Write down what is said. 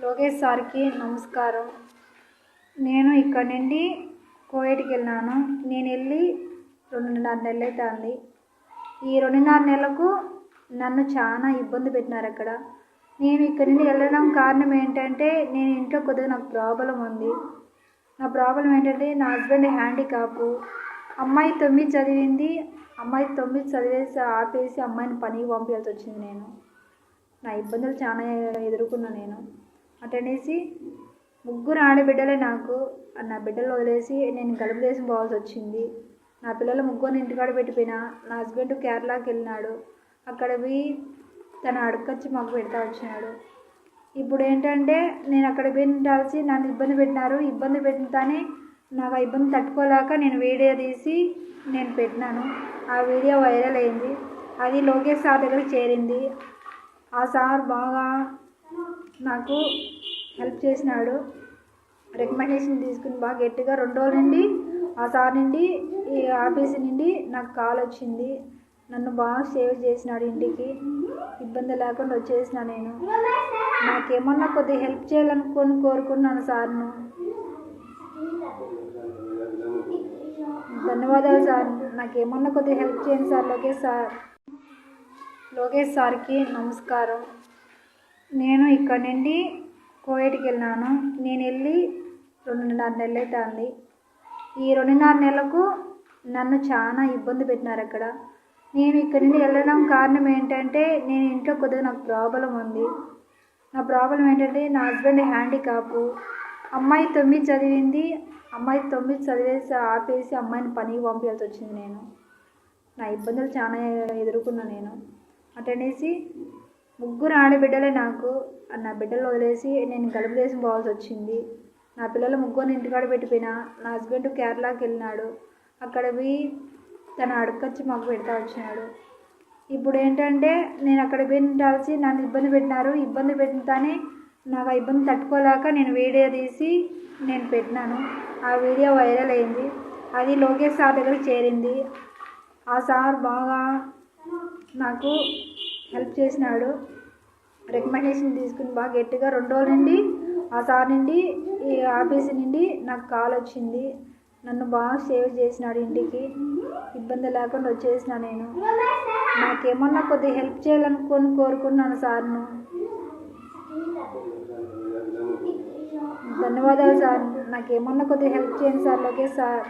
లోకేష్ సార్కి నమస్కారం. నేను ఇక్కడ నుండి కోవిడ్కి వెళ్ళాను. నేను వెళ్ళి 2.5 నెలలు అవుతుంది. ఈ 2.5 నెలలకు నన్ను చాలా ఇబ్బంది పెట్టినారు అక్కడ. నేను ఇక్కడ నుండి వెళ్ళడం కారణం ఏంటంటే, నేను ఇంట్లో కొద్దిగా నాకు ప్రాబ్లం ఉంది. నా ప్రాబ్లం ఏంటంటే, నా హస్బెండ్ హ్యాండిక్యాప్. అమ్మాయి 9 చదివింది. అమ్మాయి 9 చదివేసి ఆపేసి అమ్మాయిని పనికి పంపించాల్సి వచ్చింది. నా ఇబ్బందులు చాలా ఎదుర్కొన్నా. నేను అటనేసి 3 ఆడబిడ్డలే నాకు. నా బిడ్డలు వదిలేసి నేను గలుపు దేశం పోవాల్సి వచ్చింది. నా పిల్లలు 3 ఇంటికాడ పెట్టిపోయినా. నా హస్బెండ్ కేరళకి వెళ్ళినాడు. అక్కడ పోయి తన అడకొచ్చి మాకు పెడతా వచ్చినాడు. ఇప్పుడు ఏంటంటే, నేను అక్కడ పెట్టాల్సి నన్ను ఇబ్బంది పెట్టినారు. ఇబ్బంది పెట్టినతానే నాకు ఆ ఇబ్బంది తట్టుకోలేక నేను వీడియో తీసి నేను పెట్టినాను. ఆ వీడియో వైరల్ అయింది. అది లోకేష్ సార్ దగ్గరికి చేరింది. ఆ సార్ బాగా నాకు హెల్ప్ చేసినాడు. రికమెండేషన్ తీసుకుని బాగా గట్టిగా 2 రోజుల నుండి ఆ సార్ నుండి ఈ ఆఫీస్ నుండి నాకు కాల్ వచ్చింది. నన్ను బాగా సేవ్ చేసినాడు. ఇంటికి ఇబ్బంది లేకుండా వచ్చేసిన. నేను నాకేమన్నా కొద్దిగా హెల్ప్ చేయాలనుకొని కోరుకున్నాను సార్ను. ధన్యవాదాలు సార్. నాకేమన్నా కొద్దిగా హెల్ప్ చేయండి సార్. లోకేష్ సార్కి నమస్కారం. నేను ఇక్కడ నుండి కోవిడ్కి వెళ్ళాను. నేను వెళ్ళి 2.5 నెలలు అవుతుంది. ఈ 2.5 నెలలకు నన్ను చాలా ఇబ్బంది పెట్టినారు అక్కడ. నేను ఇక్కడ నుండి వెళ్ళడం కారణం ఏంటంటే, నేను ఇంట్లో కొద్దిగా నాకు ప్రాబ్లం ఉంది. నా ప్రాబ్లం ఏంటంటే, నా హస్బెండ్ హ్యాండిక్యాప్. అమ్మాయి 9 చదివింది. అమ్మాయి 9 చదివేసి ఆపేసి అమ్మాయిని పనికి పంపించాల్సి వచ్చింది. నా ఇబ్బందులు చాలా ఎదుర్కొన్నా. నేను అటనేసి 3 ఆడబిడ్డలే నాకు. నా బిడ్డలు వదిలేసి నేను గలుపు దేశం పోవాల్సి వచ్చింది. నా పిల్లలు 3 ఇంటికాడ పెట్టిపోయినా. నా హస్బెండ్ కేరళకి వెళ్ళినాడు. అక్కడ పోయి తన అడకొచ్చి మాకు పెడతా వచ్చినాడు. ఇప్పుడు ఏంటంటే, నేను అక్కడ పెట్టాల్సి నన్ను ఇబ్బంది పెట్టినారు. ఇబ్బంది పెట్టినతానే నాకు ఆ ఇబ్బంది తట్టుకోలేక నేను వీడియో తీసి నేను పెట్టినాను. ఆ వీడియో వైరల్ అయింది. అది లోకేష్ సార్ దగ్గరికి చేరింది. ఆ సార్ బాగా నాకు హెల్ప్ చేసినాడు. రికమెండేషన్ తీసుకుని బాగా గట్టిగా 2 రోజుల నుండి ఆ సార్ నుండి ఈ ఆఫీస్ నుండి నాకు కాల్ వచ్చింది. నన్ను బాగా సేవ్ చేసినాడు. ఇంటికి ఇబ్బంది లేకుండా వచ్చేసిన. నేను నాకేమన్నా కొద్దిగా హెల్ప్ చేయాలనుకొని కోరుకున్నాను సార్ను. ధన్యవాదాలు సార్. నాకేమన్నా కొద్దిగా హెల్ప్ చేయండి సార్. లోకేష్ సార్.